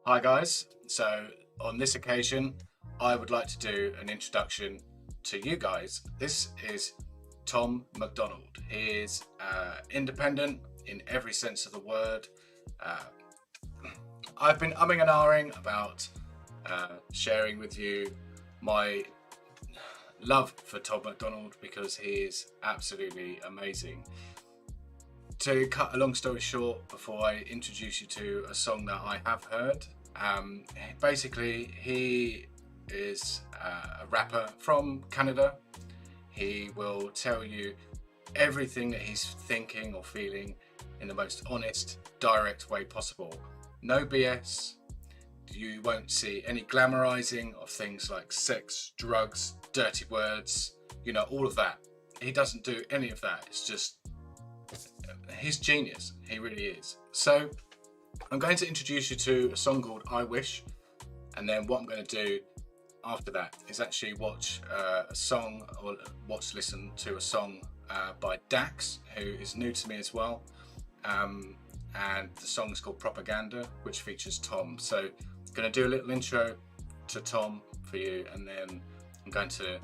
Hi guys, so on this occasion I would like to do an introduction to you guys. This is Tom MacDonald. He is independent in every sense of the word. I've been umming and ahhing about sharing with you my love for Tom MacDonald because he is absolutely amazing. To cut a long story short, before I introduce you to a song that I have heard, basically he is a rapper from Canada. He will tell you everything that he's thinking or feeling in the most honest, direct way possible. No BS. You won't see any glamorizing of things like sex, drugs, dirty words, you know, all of that. He doesn't do any of that. It's just, he's genius. He really is. So I'm going to introduce you to a song called I Wish, and then what I'm going to do after that is actually watch a song, or listen to a song by Dax, who is new to me as well, and the song is called Propaganda, which features Tom. So I'm going to do a little intro to Tom for you, and then I'm going to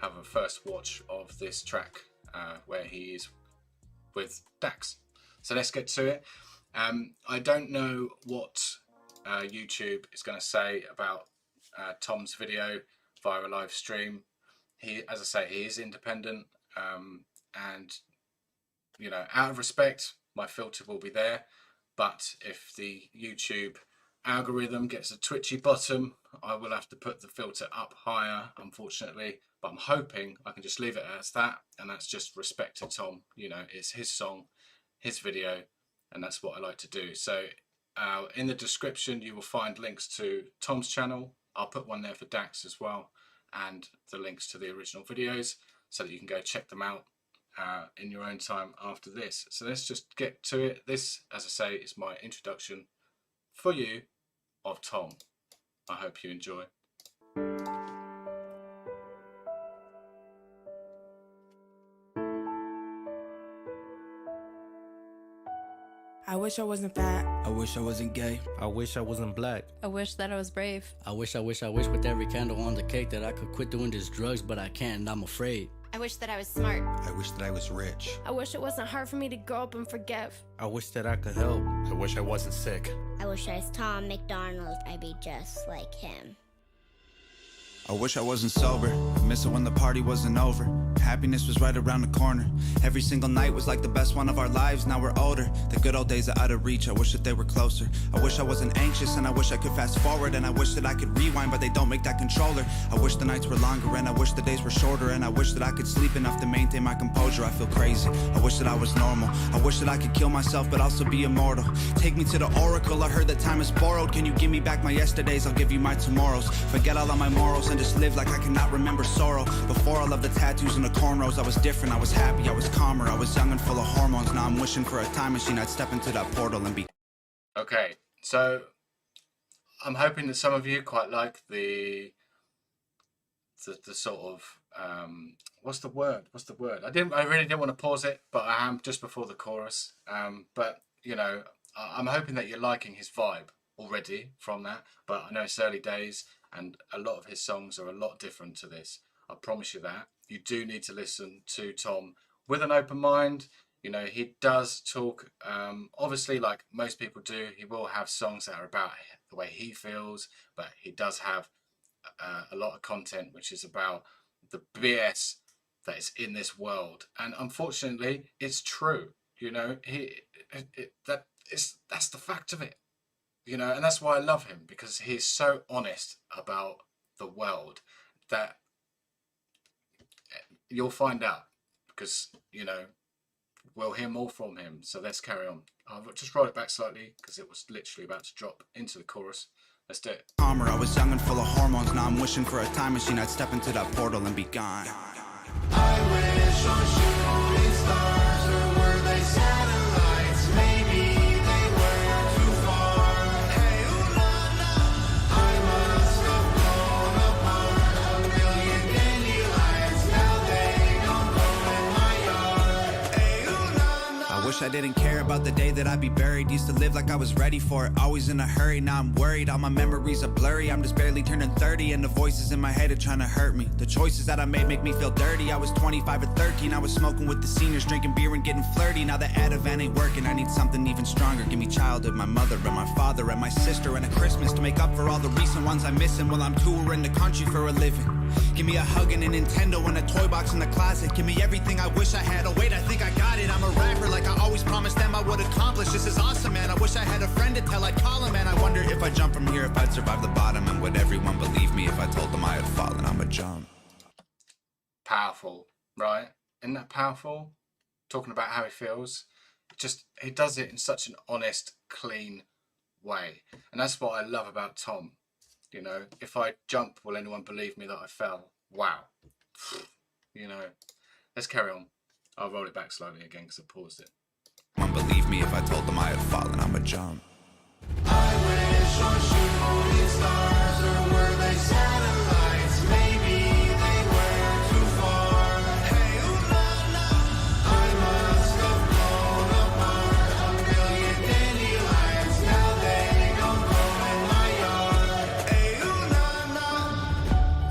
have a first watch of this track where he is with Dax. So let's get to it. I don't know what YouTube is going to say about Tom's video via a live stream. As I say, he is independent, and you know, out of respect, my filter will be there. But if the YouTube algorithm gets a twitchy bottom, I will have to put the filter up higher, unfortunately. But I'm hoping I can just leave it as that, and that's just respect to Tom. You know, it's his song, his video, and that's what I like to do. So in the description you will find links to Tom's channel. I'll put one there for Dax as well, and the links to the original videos so that you can go check them out in your own time after this. So let's just get to it. This, as I say, is my introduction for you of Tom. I hope you enjoy. I wish I wasn't fat. I wish I wasn't gay. I wish I wasn't black. I wish that I was brave. I wish with every candle on the cake that I could quit doing these drugs, but I can't and I'm afraid. I wish that I was smart. I wish that I was rich. I wish it wasn't hard for me to grow up and forgive. I wish that I could help. I wish I wasn't sick. I wish I was Tom MacDonald. I'd be just like him. I wish I wasn't sober. I miss it when the party wasn't over. Happiness was right around the corner. Every single night was like the best one of our lives. Now we're older. The good old days are out of reach. I wish that they were closer. I wish I wasn't anxious, and I wish I could fast forward, and I wish that I could rewind, but they don't make that controller. I wish the nights were longer, and I wish the days were shorter, and I wish that I could sleep enough to maintain my composure. I feel crazy. I wish that I was normal. I wish that I could kill myself but also be immortal. Take me to the oracle. I heard that time is borrowed. Can you give me back my yesterdays? I'll give you my tomorrows. Forget all of my morals and just live like I cannot remember sorrow. Before all of the tattoos and the cornrows, I was different, I was happy, I was calmer, I was young and full of hormones. Now I'm wishing for a time machine. I'd step into that portal and be... Okay, so I'm hoping that some of you quite like the sort of what's the word? I really didn't want to pause it, but I am just before the chorus. But you know, I'm hoping that you're liking his vibe already from that. But I know it's early days, and a lot of his songs are a lot different to this. I promise you that. You do need to listen to Tom with an open mind. You know, he does talk, obviously, like most people do. He will have songs that are about the way he feels, but he does have a lot of content which is about the BS that is in this world. And unfortunately, it's true. You know, that's the fact of it. You know, and that's why I love him, because he's so honest about the world that you'll find out, because, you know, we'll hear more from him. So let's carry on. I'll just roll it back slightly because it was literally about to drop into the chorus. Let's do it. Calmer, I was young and full of hormones. Now I'm wishing for a time machine. I'd step into that portal and be gone. I wish on shooting stars, or were they satellites? Maybe they were too far. Hey, ooh la la, I must have blown apart a million dandelions. Now they don't grow in my yard. Hey, ooh la la. wish I didn't care about the day that I'd be buried. Used to live like I was ready for it, always in a hurry. Now I'm worried, all my memories are blurry. I'm just barely turning 30 and the voices in my head are trying to hurt me. The choices that I made make me feel dirty. I was 25 or 13, I was smoking with the seniors, drinking beer and getting flirty. Now the Ativan ain't working, I need something even stronger. Give me childhood, my mother and my father and my sister, and a Christmas to make up for all the recent ones I'm missing while I'm touring the country for a living. Give me a hug and a Nintendo and a toy box in the closet. Give me everything I wish I had. Oh wait, I think I got it. I'm a rapper like I always promised them I would accomplish. This is awesome, man. I wish I had a friend to tell. I'd call him, man. I wonder if I jump from here, if I'd survive the bottom, and would everyone believe me if I told them I had fallen? I'ma jump. Powerful, right? Isn't that powerful? Talking about how he feels. He does it in such an honest, clean way. And that's what I love about Tom. You know, if I jump, will anyone believe me that I fell? Wow. You know, let's carry on. I'll roll it back slightly again because I paused it. Believe me if I told them I had fallen, I'ma jump. I wish on shooting stars, or were they satellites? Maybe they were too far. Hey, ooh la la, I must have blown apart a million dandelions. Now they don't grow in my yard. Hey, ooh la la.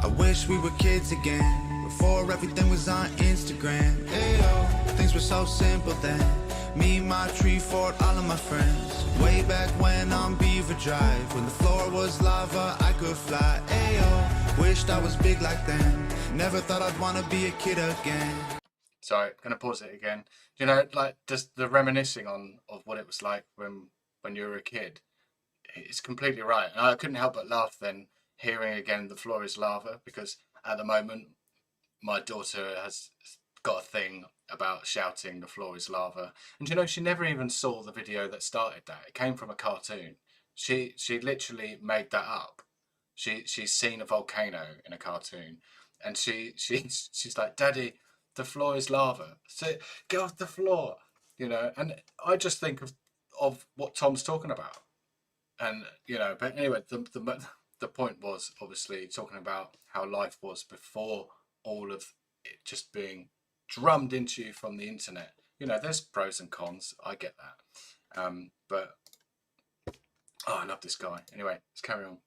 I wish we were kids again, before everything was on Instagram. Ayo, things were so simple then. Me, my tree fort, all of my friends. Way back when on Beaver Drive, when the floor was lava, I could fly. Ayo, wished I was big like then. Never thought I'd wanna be a kid again. Sorry, gonna pause it again. You know, like just the reminiscing of what it was like when you were a kid. It's completely right. And I couldn't help but laugh then, hearing again the floor is lava, because at the moment my daughter has got a thing about shouting the floor is lava, and you know, she never even saw the video that started that. It came from a cartoon. She literally made that up. She's seen a volcano in a cartoon, and she's like, Daddy, the floor is lava, so get off the floor, you know. And I just think of what Tom's talking about. And you know, but anyway, the point was obviously talking about how life was before all of it just being drummed into you from the internet. You know, there's pros and cons, I get that, but oh, I love this guy. Anyway, let's carry on.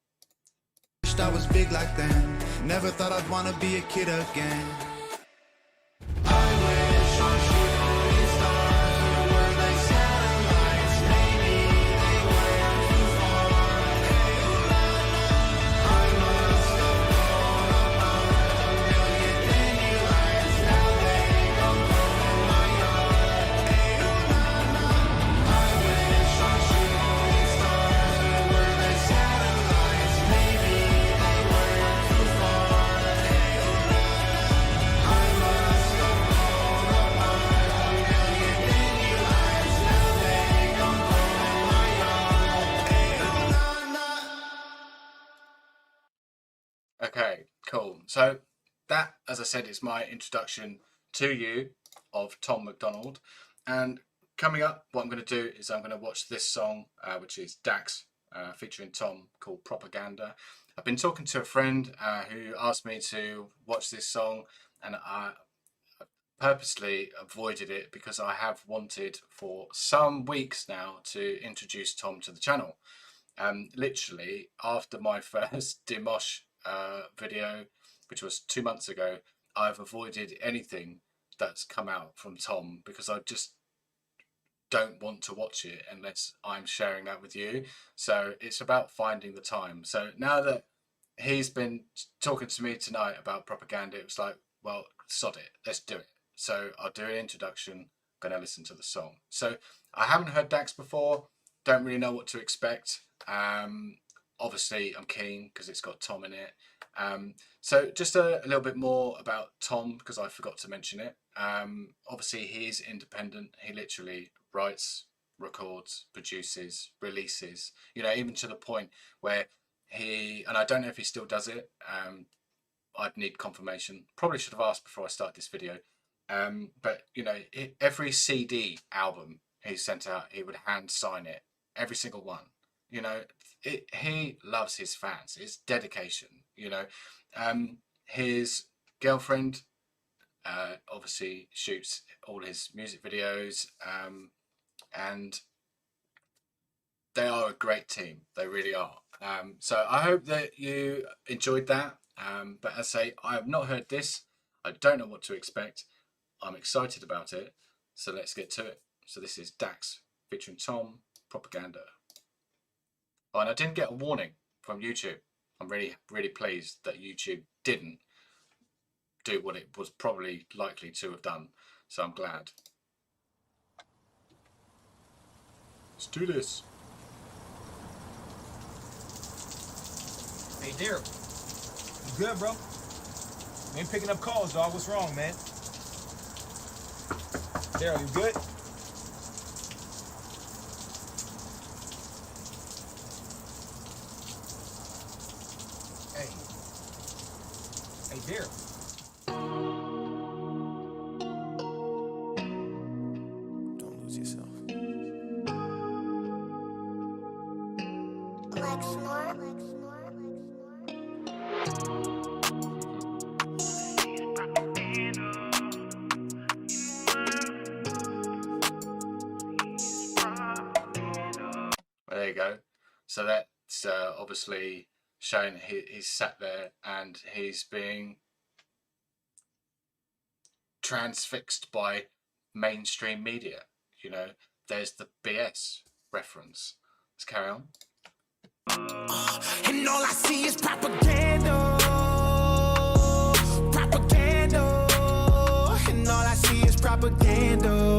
Wished I was big like then. Never thought I'd wanna be a kid again. I wish on shooting stars, or were they satellites? Maybe they were too far. Hey, ooh la la, I must have blown apart a million dandelions. Now they don't grow in my yard. Hey, ooh la la, I wish on shooting stars, or were they satellites? Maybe they were too far. Hey, ooh la la, I must have blown apart a million dandelions. Now they don't grow in my yard. Hey, ooh la la. Okay, cool. So that, as I said, is my introduction to you of Tom MacDonald. And coming up, what I'm going to do is I'm going to watch this song, which is Dax, featuring Tom, called Propaganda. I've been talking to a friend who asked me to watch this song, and I purposely avoided it because I have wanted for some weeks now to introduce Tom to the channel. Literally after my first Dimosh video, which was 2 months ago, I've avoided anything that's come out from Tom because I just don't want to watch it unless I'm sharing that with you. So it's about finding the time. So now that he's been talking to me tonight about Propaganda, it was like, well, sod it, let's do it. So I'll do an introduction, gonna listen to the song. So I haven't heard Dax before, don't really know what to expect. Obviously I'm keen because it's got Tom in it. So just a little bit more about Tom, because I forgot to mention it. Obviously he is independent. He literally writes, records, produces, releases, you know, even to the point where and I don't know if he still does it, I'd need confirmation, probably should have asked before I started this video, but you know, every CD album he sent out, he would hand sign it, every single one. You know, he loves his fans. It's dedication. You know, his girlfriend obviously shoots all his music videos. and they are a great team. They really are. So I hope that you enjoyed that. But as I say, I have not heard this. I don't know what to expect. I'm excited about it. So let's get to it. So this is Dax featuring Tom, Propaganda. Oh, and I didn't get a warning from YouTube. I'm really, really pleased that YouTube didn't do what it was probably likely to have done. So I'm glad. Let's do this. Hey, Daryl. You good, bro? You ain't picking up calls, dog. What's wrong, man? Daryl, you good? Hey. Hey, Daryl. Don't lose yourself. Like snort. There you go. So that's obviously showing he's sat there and he's being transfixed by mainstream media. You know, there's the BS reference. Let's carry on. And all I see is propaganda. Propaganda. And all I see is propaganda.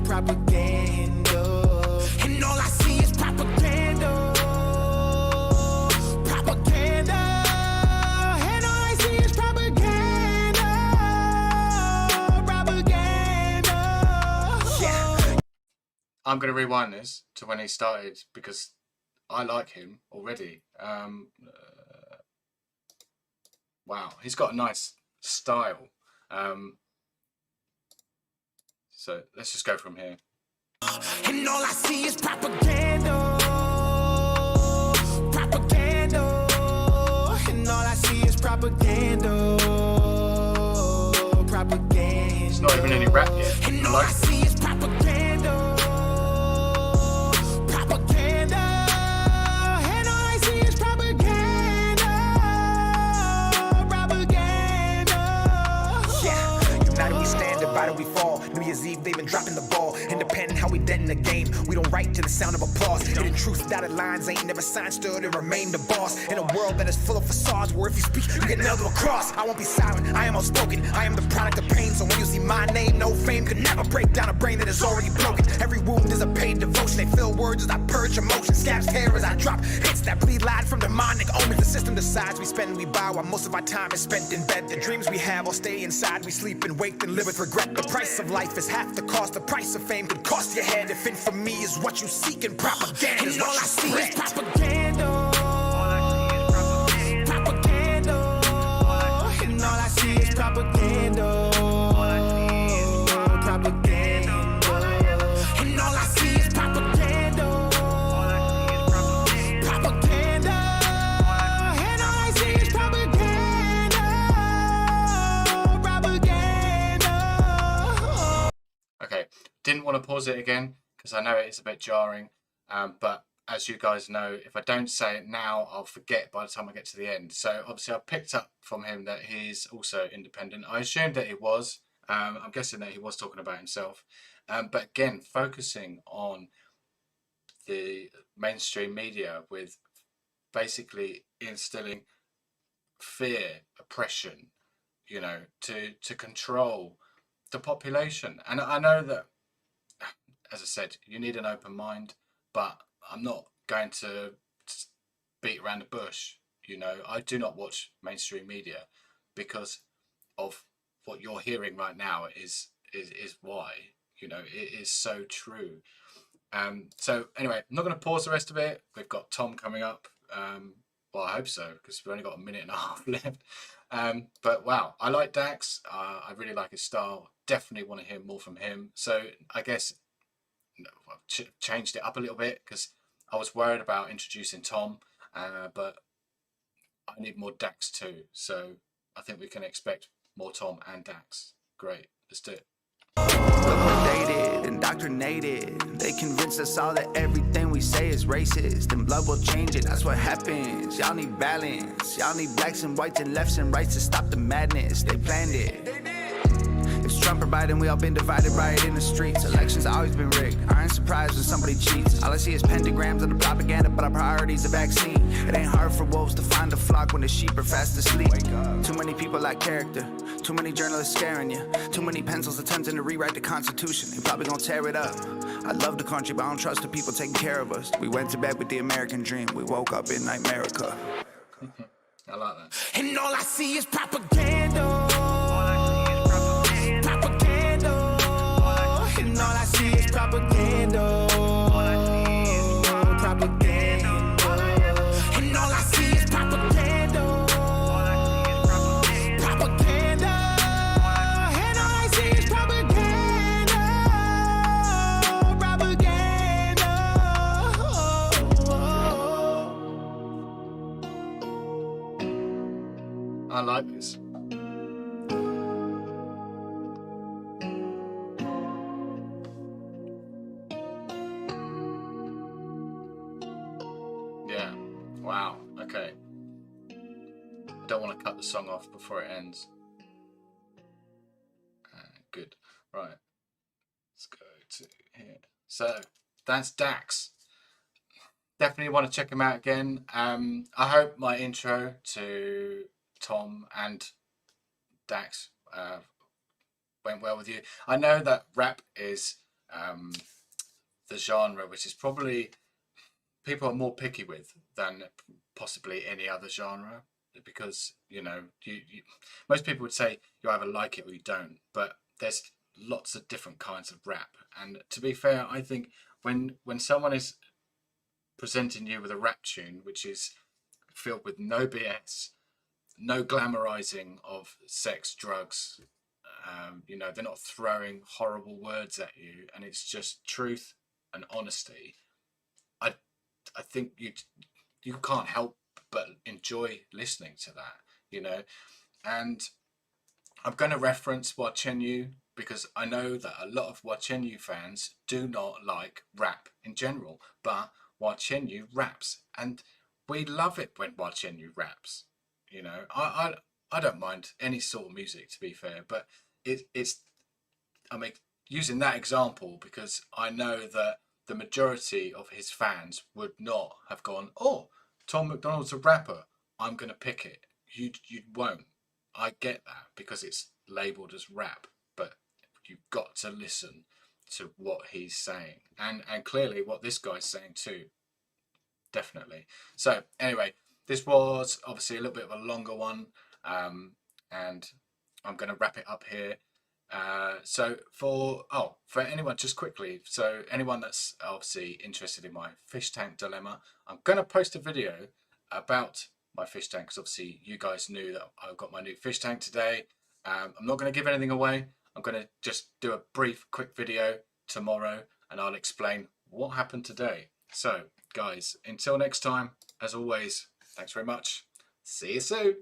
Propaganda. And all I see is propaganda. Propaganda. And all I see is propaganda. Propaganda. Yeah. I'm going to rewind this to when he started because I like him already. Wow, he's got a nice style. So let's just go from here. And all I see is propaganda. Propaganda. And all I see is propaganda. Propaganda. It's not even any rap yet. And I all I like it. see is propaganda. Propaganda. And all I see is propaganda. Propaganda. Yeah, united we stand, divided we fall. New Year's Eve, they've been dropping the ball. Independent, how we dead in the game. We don't write to the sound of applause. Hidden truth, dotted lines, ain't never signed, stood and remain the boss. In a world that is full of facades, where if you speak, you get nailed to a cross. I won't be silent, I am outspoken. I am the product of pain, so when you see my name, no fame could never break down a brain that is already broken. Every wound is a paid devotion. They fill words as I purge emotion. Scabs tear as I drop hits that bleed lied from demonic omens. The system decides we spend and we buy, while most of our time is spent in bed. The dreams we have all stay inside. We sleep and wake and live with regret. The price of life is half the cost. The price of fame could cost your head. If infamy is what you seek and propaganda is And all what I you see spread. is propaganda. Propaganda. And all I see is propaganda. Propaganda. And all I see is propaganda. Propaganda. And all I see is propaganda. Propaganda. Okay, didn't want to pause it again because I know it's a bit jarring, but as you guys know, if I don't say it now, I'll forget by the time I get to the end. So obviously I picked up from him that he's also independent. I assumed that he was. I'm guessing that he was talking about himself. But again, focusing on the mainstream media with basically instilling fear, oppression, you know, to control the population. And I know that, as I said, you need an open mind, but I'm not going to beat around the bush. You know, I do not watch mainstream media because of what you're hearing right now is why. You know, it is so true. So anyway, I'm not going to pause the rest of it. We've got Tom coming up. Well, I hope so, because we've only got a minute and a half left. But wow, I like Dax. I really like his style. Definitely want to hear more from him. So I guess I've changed it up a little bit because I was worried about introducing Tom, but I need more Dax too. So I think we can expect more Tom and Dax. Great, let's do it. Liquidated, indoctrinated. They convince us all that everything we say is racist, and blood will change it. That's what happens. Y'all need balance. Y'all need blacks and whites and lefts and rights to stop the madness. They planned it. It's Trump or Biden, we all been divided by it in the streets. Elections always been rigged. I ain't surprised when somebody cheats. All I see is pentagrams of the propaganda, but our priority's a vaccine. It ain't hard for wolves to find a flock when the sheep are fast asleep. Too many people lack character. Too many journalists scaring you. Too many pencils attempting to rewrite the Constitution. They probably gonna tear it up. I love the country, but I don't trust the people taking care of us. We went to bed with the American dream. We woke up in Nightmerica. I like that. And all I see is propaganda. And all I see is propaganda. Propaganda. And all I see is propaganda. Propaganda. And all I see is propaganda. Propaganda. I like this. Yeah. Wow. Okay. I don't want to cut the song off before it ends. Good. Right. Let's go to here. So that's Dax. Definitely want to check him out again. I hope my intro to Tom and Dax went well with you. I know that rap is the genre which is probably people are more picky with than possibly any other genre, because you know you most people would say you either like it or you don't, but there's lots of different kinds of rap. And to be fair, I think when someone is presenting you with a rap tune which is filled with no BS, no glamorizing of sex, drugs, you know, they're not throwing horrible words at you, and it's just truth and honesty. I think you can't help but enjoy listening to that, you know. And I'm going to reference Wachenyu because I know that a lot of Wachenyu fans do not like rap in general, but Wachenyu raps, and we love it when Wachenyu raps. You know, I don't mind any sort of music, to be fair, but it's I mean, using that example because I know that the majority of his fans would not have gone, oh, Tom MacDonald's a rapper, I'm going to pick it. You won't. I get that because it's labelled as rap, but you've got to listen to what he's saying. And clearly what this guy's saying too. Definitely. So anyway, this was obviously a little bit of a longer one, and I'm going to wrap it up here. So for anyone, just quickly, so anyone that's obviously interested in my fish tank dilemma, I'm going to post a video about my fish tank because obviously you guys knew that I've got my new fish tank today. I'm not going to give anything away. I'm going to just do a brief quick video tomorrow and I'll explain what happened today. So guys, until next time, as always, thanks very much. See you soon.